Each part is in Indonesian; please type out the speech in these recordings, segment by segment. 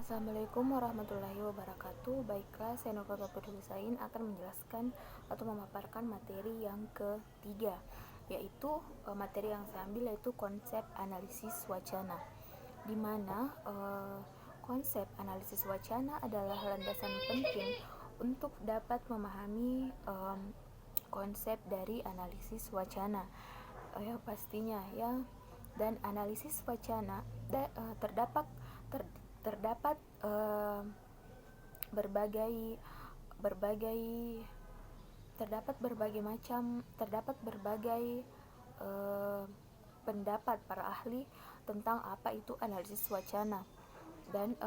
Assalamualaikum warahmatullahi wabarakatuh. Baiklah, saya Nurul Husain akan menjelaskan atau memaparkan materi yang ketiga, yaitu materi yang saya ambil yaitu konsep analisis wacana, di mana konsep analisis wacana adalah landasan penting untuk dapat memahami konsep dari analisis wacana yang pastinya ya. Dan analisis wacana terdapat terdapat berbagai berbagai terdapat berbagai macam terdapat berbagai pendapat para ahli tentang apa itu analisis wacana. Dan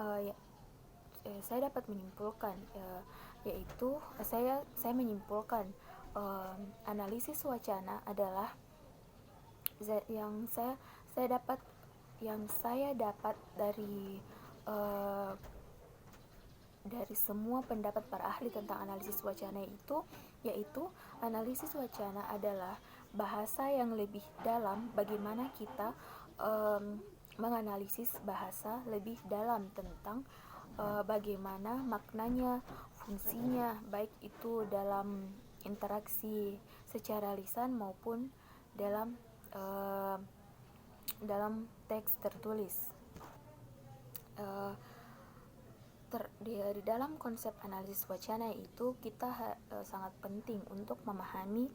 saya dapat menyimpulkan yaitu saya menyimpulkan analisis wacana adalah yang saya dapat dari semua pendapat para ahli tentang analisis wacana itu, yaitu analisis wacana adalah bahasa yang lebih dalam, bagaimana kita menganalisis bahasa lebih dalam tentang bagaimana maknanya, fungsinya, baik itu dalam interaksi secara lisan maupun dalam teks tertulis. Di dalam konsep analisis wacana itu kita sangat penting untuk memahami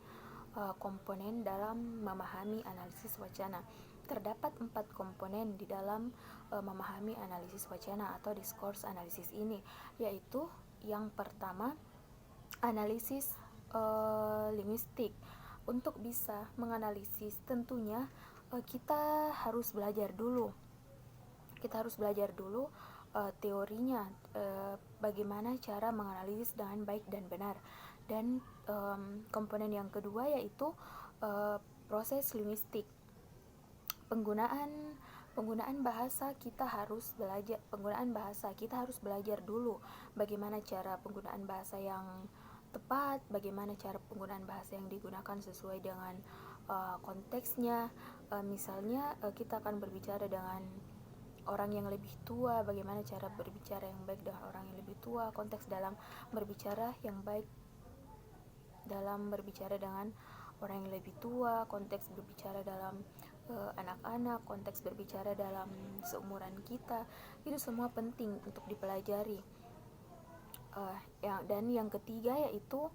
komponen dalam memahami analisis wacana. Terdapat 4 komponen di dalam memahami analisis wacana atau discourse analisis ini, yaitu yang pertama analisis linguistik. Untuk bisa menganalisis tentunya kita harus belajar dulu teorinya, bagaimana cara menganalisis dengan baik dan benar. Dan komponen yang kedua yaitu proses linguistik. Penggunaan bahasa kita harus belajar dulu bagaimana cara penggunaan bahasa yang tepat, bagaimana cara penggunaan bahasa yang digunakan sesuai dengan konteksnya. Misalnya kita akan berbicara dengan orang yang lebih tua, bagaimana cara berbicara yang baik dengan orang yang lebih tua, konteks dalam berbicara yang baik dalam berbicara dengan orang yang lebih tua, konteks berbicara dalam anak-anak, konteks berbicara dalam seumuran kita, itu semua penting untuk dipelajari. Dan yang ketiga yaitu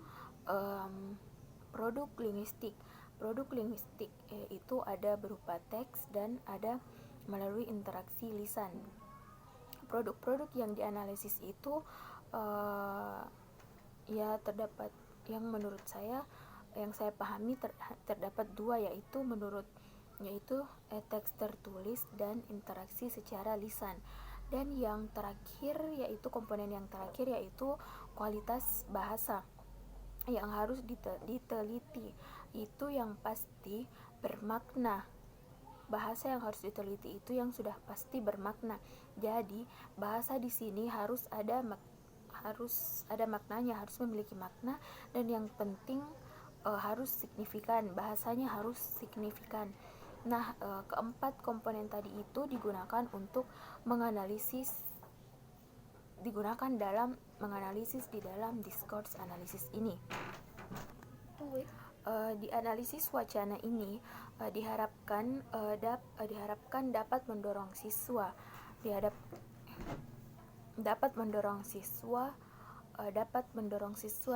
produk linguistik. Produk linguistik itu ada berupa teks dan ada melalui interaksi lisan. Produk-produk yang dianalisis itu terdapat, yang menurut saya, yang saya pahami terdapat dua, yaitu teks tertulis dan interaksi secara lisan. Dan yang terakhir yaitu komponen yang terakhir yaitu kualitas bahasa yang harus diteliti. Itu yang pasti bermakna. Bahasa yang harus diteliti itu yang sudah pasti bermakna. Jadi bahasa di sini harus ada maknanya, harus memiliki makna, dan yang penting harus signifikan, bahasanya harus signifikan. Nah, keempat komponen tadi itu digunakan dalam menganalisis di dalam discourse analisis ini. Di analisis wacana ini diharapkan dapat mendorong siswa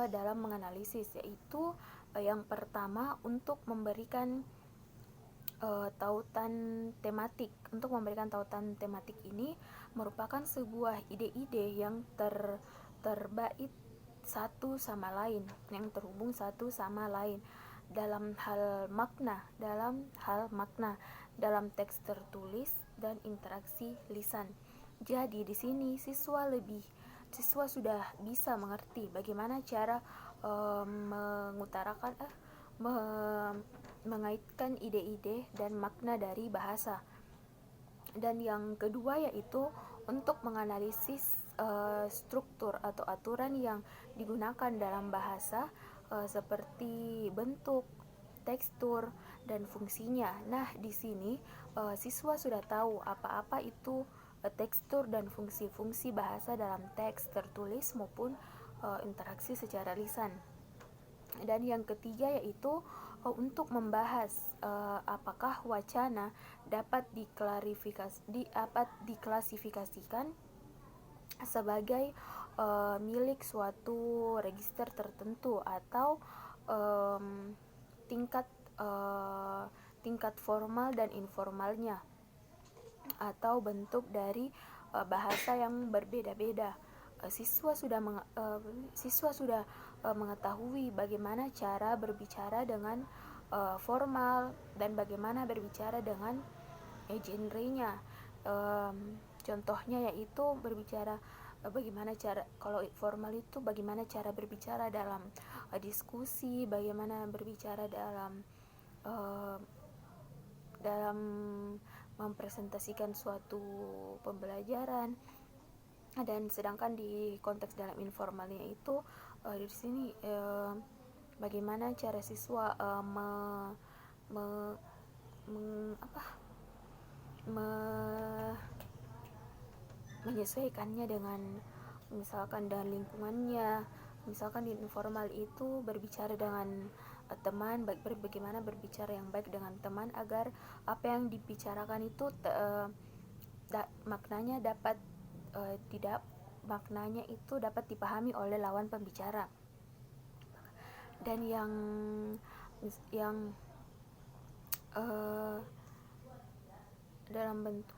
dalam menganalisis, yaitu yang pertama untuk memberikan tautan tematik. Untuk memberikan tautan tematik ini merupakan sebuah ide-ide yang terbait satu sama lain, yang terhubung satu sama lain dalam hal makna, dalam teks tertulis dan interaksi lisan. Jadi di sini siswa sudah bisa mengerti bagaimana cara mengaitkan ide-ide dan makna dari bahasa. Dan yang kedua yaitu untuk menganalisis struktur atau aturan yang digunakan dalam bahasa, seperti bentuk, tekstur, dan fungsinya. Nah, di sini siswa sudah tahu apa-apa itu tekstur dan fungsi-fungsi bahasa dalam teks tertulis maupun interaksi secara lisan. Dan yang ketiga yaitu untuk membahas apakah wacana dapat diklasifikasikan sebagai milik suatu register tertentu atau tingkat tingkat formal dan informalnya, atau bentuk dari bahasa yang berbeda-beda. Siswa sudah mengetahui bagaimana cara berbicara dengan formal dan bagaimana berbicara dengan genrenya. Contohnya yaitu berbicara bagaimana cara, kalau formal itu bagaimana cara berbicara dalam diskusi, bagaimana berbicara dalam mempresentasikan suatu pembelajaran. Dan sedangkan di konteks dalam informalnya itu di sini bagaimana cara siswa menyesuaikannya dengan misalkan dan lingkungannya. Misalkan di informal itu berbicara dengan teman, bagaimana berbicara yang baik dengan teman agar apa yang dibicarakan itu maknanya itu dapat dipahami oleh lawan pembicara. Dan yang dalam bentuk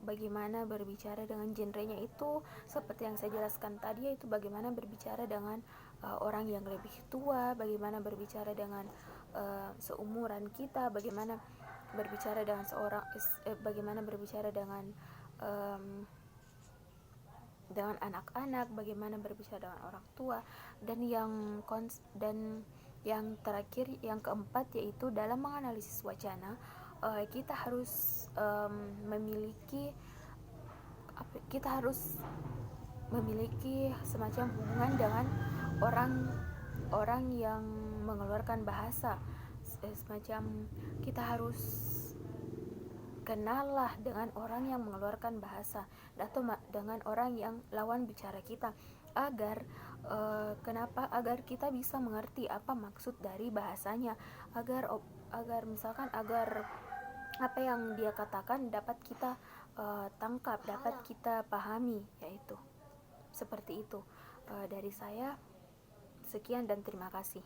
bagaimana berbicara dengan genrenya itu seperti yang saya jelaskan tadi, yaitu bagaimana berbicara dengan orang yang lebih tua, bagaimana berbicara dengan seumuran kita, bagaimana berbicara dengan bagaimana berbicara dengan anak-anak, bagaimana berbicara dengan orang tua. Dan yang terakhir, yang keempat, yaitu dalam menganalisis wacana kita harus memiliki semacam hubungan dengan orang yang mengeluarkan bahasa. Semacam kita harus kenallah dengan orang yang mengeluarkan bahasa atau dengan orang yang lawan bicara kita, agar kita bisa mengerti apa maksud dari bahasanya, agar apa yang dia katakan dapat kita tangkap, dapat kita pahami. Yaitu seperti itu dari saya. Sekian dan terima kasih.